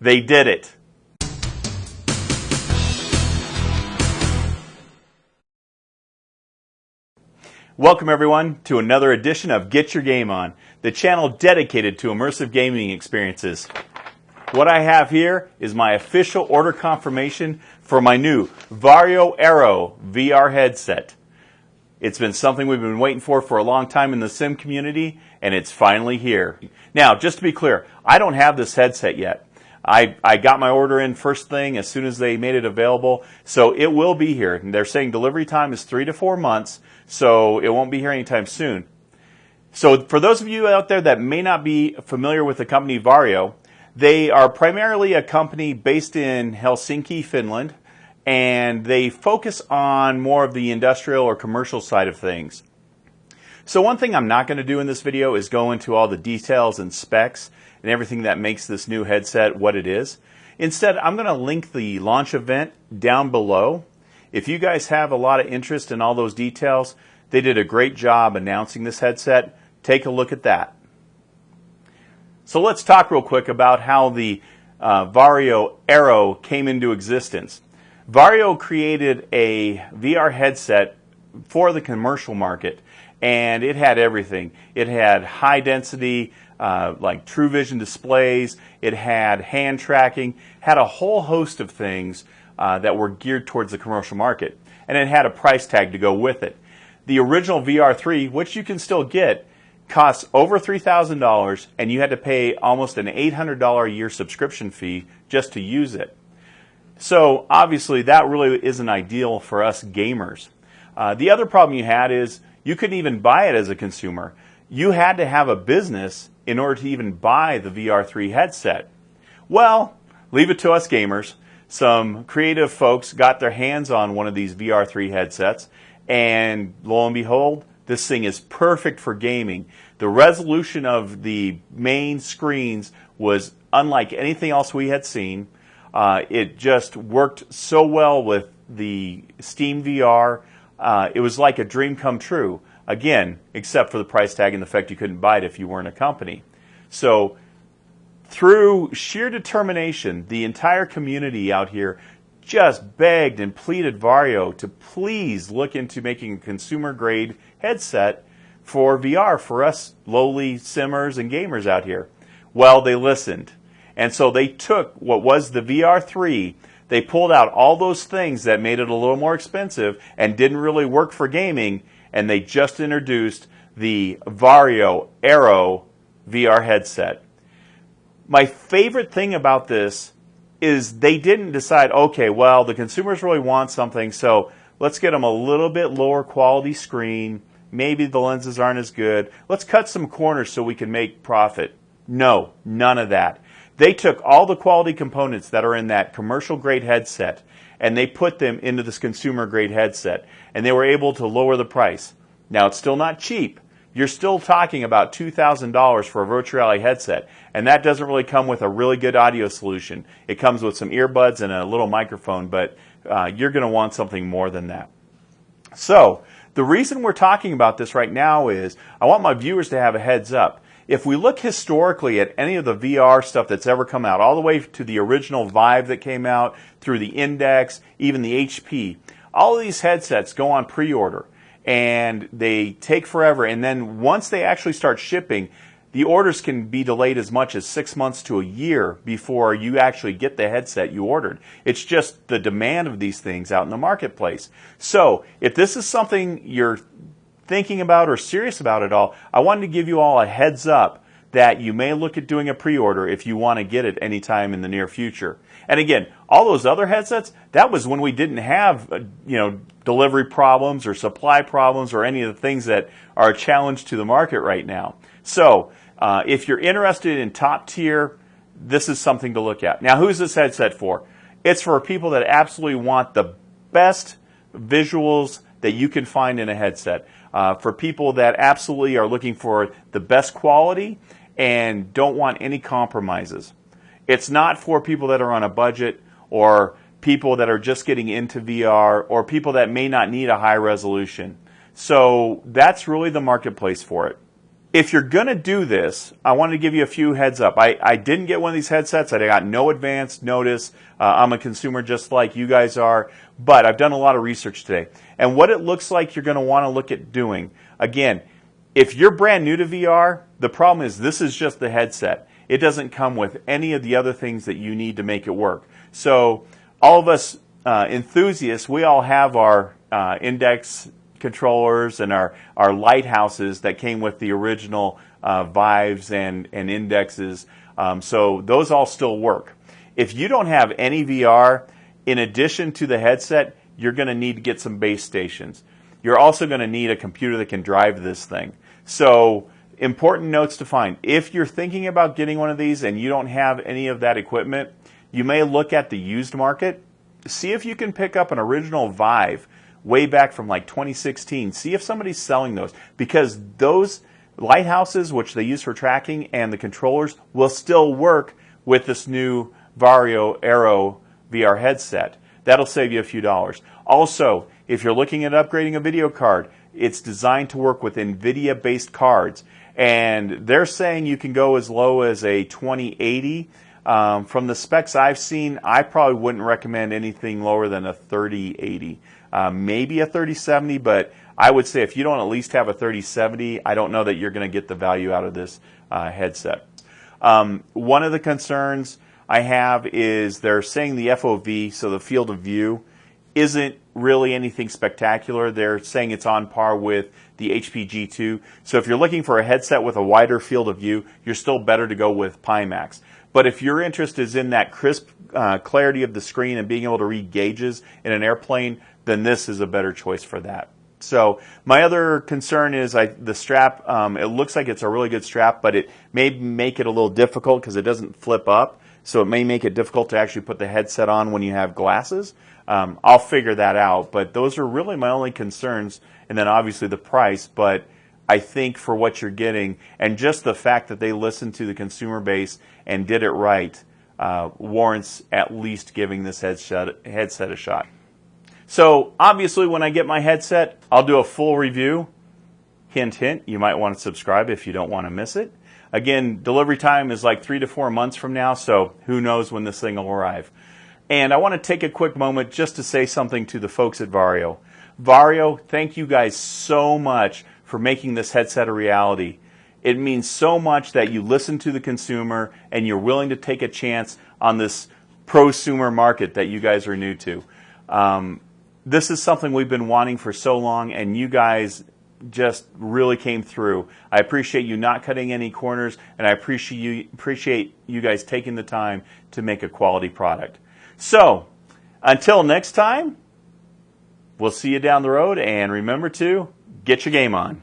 They did it. Welcome everyone to another edition of Get Your Game On, the channel dedicated to immersive gaming experiences. What I have here is my official order confirmation for my new Varjo Aero VR headset. It's been something we've been waiting for a long time in the sim community, and it's finally here. Now, just to be clear, I don't have this headset yet. I got my order in first thing as soon as they made it available, so it will be here. And they're saying delivery time is 3 to 4 months, so it won't be here anytime soon. So for those of you out there that may not be familiar with the company Varjo, they are primarily a company based in Helsinki, Finland, and they focus on more of the industrial or commercial side of things. So one thing I'm not going to do in this video is go into all the details and specs and everything that makes this new headset what it is. Instead, I'm going to link the launch event down below. If you guys have a lot of interest in all those details, they did a great job announcing this headset. Take a look at that. So let's talk real quick about how the Varjo Aero came into existence. Varjo created a VR headset for the commercial market, and it had everything. It had high density, like true vision displays. It had hand tracking, had a whole host of things that were geared towards the commercial market, and it had a price tag to go with it. The original VR3, which you can still get, costs over $3,000, and you had to pay almost an $800 a year subscription fee just to use it. So obviously that really isn't ideal for us gamers. The other problem you had is you couldn't even buy it as a consumer. You had to have a business in order to even buy the VR3 headset. Well, leave it to us gamers. Some creative folks got their hands on one of these VR3 headsets, and lo and behold, this thing is perfect for gaming. The resolution of the main screens was unlike anything else we had seen. It just worked so well with the Steam VR. It was like a dream come true. Again, except for the price tag and the fact you couldn't buy it if you weren't a company. So through sheer determination, the entire community out here just begged and pleaded Varjo to please look into making a consumer-grade headset for VR for us lowly simmers and gamers out here. Well, they listened. And so they took what was the VR3, they pulled out all those things that made it a little more expensive and didn't really work for gaming, and they just introduced the Varjo Aero VR headset. My favorite thing about this is they didn't decide, okay, well, the consumers really want something, so let's get them a little bit lower quality screen. Maybe the lenses aren't as good. Let's cut some corners so we can make profit. No, none of that. They took all the quality components that are in that commercial grade headset and they put them into this consumer grade headset, and they were able to lower the price. Now, it's still not cheap. You're still talking about $2,000 for a virtual reality headset, and that doesn't really come with a really good audio solution. It comes with some earbuds and a little microphone, but you're going to want something more than that. So the reason we're talking about this right now is I want my viewers to have a heads up. If we look historically at any of the VR stuff that's ever come out, all the way to the original Vive that came out, through the Index, even the HP, all of these headsets go on pre-order, and they take forever. And then once they actually start shipping, the orders can be delayed as much as 6 months to a year before you actually get the headset you ordered. It's just the demand of these things out in the marketplace. So if this is something you're thinking about or serious about at all, I wanted to give you all a heads up that you may look at doing a pre-order if you want to get it anytime in the near future. And again, all those other headsets, that was when we didn't have delivery problems or supply problems or any of the things that are a challenge to the market right now. So if you're interested in top tier, this is something to look at. Now, who's this headset for? It's for people that absolutely want the best visuals that you can find in a headset. For people that absolutely are looking for the best quality and don't want any compromises. It's not for people that are on a budget or people that are just getting into VR or people that may not need a high resolution. So that's really the marketplace for it. If you're going to do this, I wanted to give you a few heads up. I didn't get one of these headsets. I got no advance notice. I'm a consumer just like you guys are, but I've done a lot of research today. And what it looks like you're going to want to look at doing, again, if you're brand new to VR, the problem is this is just the headset. It doesn't come with any of the other things that you need to make it work. So all of us enthusiasts, we all have our index controllers and our lighthouses that came with the original Vives and indexes. So those all still work. If you don't have any VR, in addition to the headset, you're going to need to get some base stations. You're also going to need a computer that can drive this thing. So important notes to find. If you're thinking about getting one of these and you don't have any of that equipment, you may look at the used market. See if you can pick up an original Vive way back from like 2016. See if somebody's selling those, because those lighthouses, which they use for tracking, and the controllers will still work with this new Varjo Aero VR headset. That'll save you a few dollars. Also, if you're looking at upgrading a video card, it's designed to work with NVIDIA-based cards, and they're saying you can go as low as a 2080. From the specs I've seen, I probably wouldn't recommend anything lower than a 3080. Maybe a 3070, but I would say if you don't at least have a 3070, I don't know that you're going to get the value out of this headset. One of the concerns I have is they're saying the FOV, so the field of view, isn't really anything spectacular. They're saying it's on par with the HP G2. So if you're looking for a headset with a wider field of view, you're still better to go with Pimax. But if your interest is in that crisp clarity of the screen and being able to read gauges in an airplane, then this is a better choice for that. So my other concern is the strap. It looks like it's a really good strap, but it may make it a little difficult because it doesn't flip up. So it may make it difficult to actually put the headset on when you have glasses. I'll figure that out. But those are really my only concerns. And then obviously the price. But I think for what you're getting, and just the fact that they listened to the consumer base and did it right, warrants at least giving this headset a shot. So obviously when I get my headset, I'll do a full review. Hint, hint, you might want to subscribe if you don't want to miss it. Again, delivery time is like 3 to 4 months from now, so who knows when this thing will arrive. And I want to take a quick moment just to say something to the folks at Varjo. Varjo, thank you guys so much for making this headset a reality. It means so much that you listen to the consumer and you're willing to take a chance on this prosumer market that you guys are new to. This is something we've been wanting for so long, and you guys just really came through. I appreciate you not cutting any corners, and I appreciate you guys taking the time to make a quality product. So, until next time, we'll see you down the road, and remember to get your game on.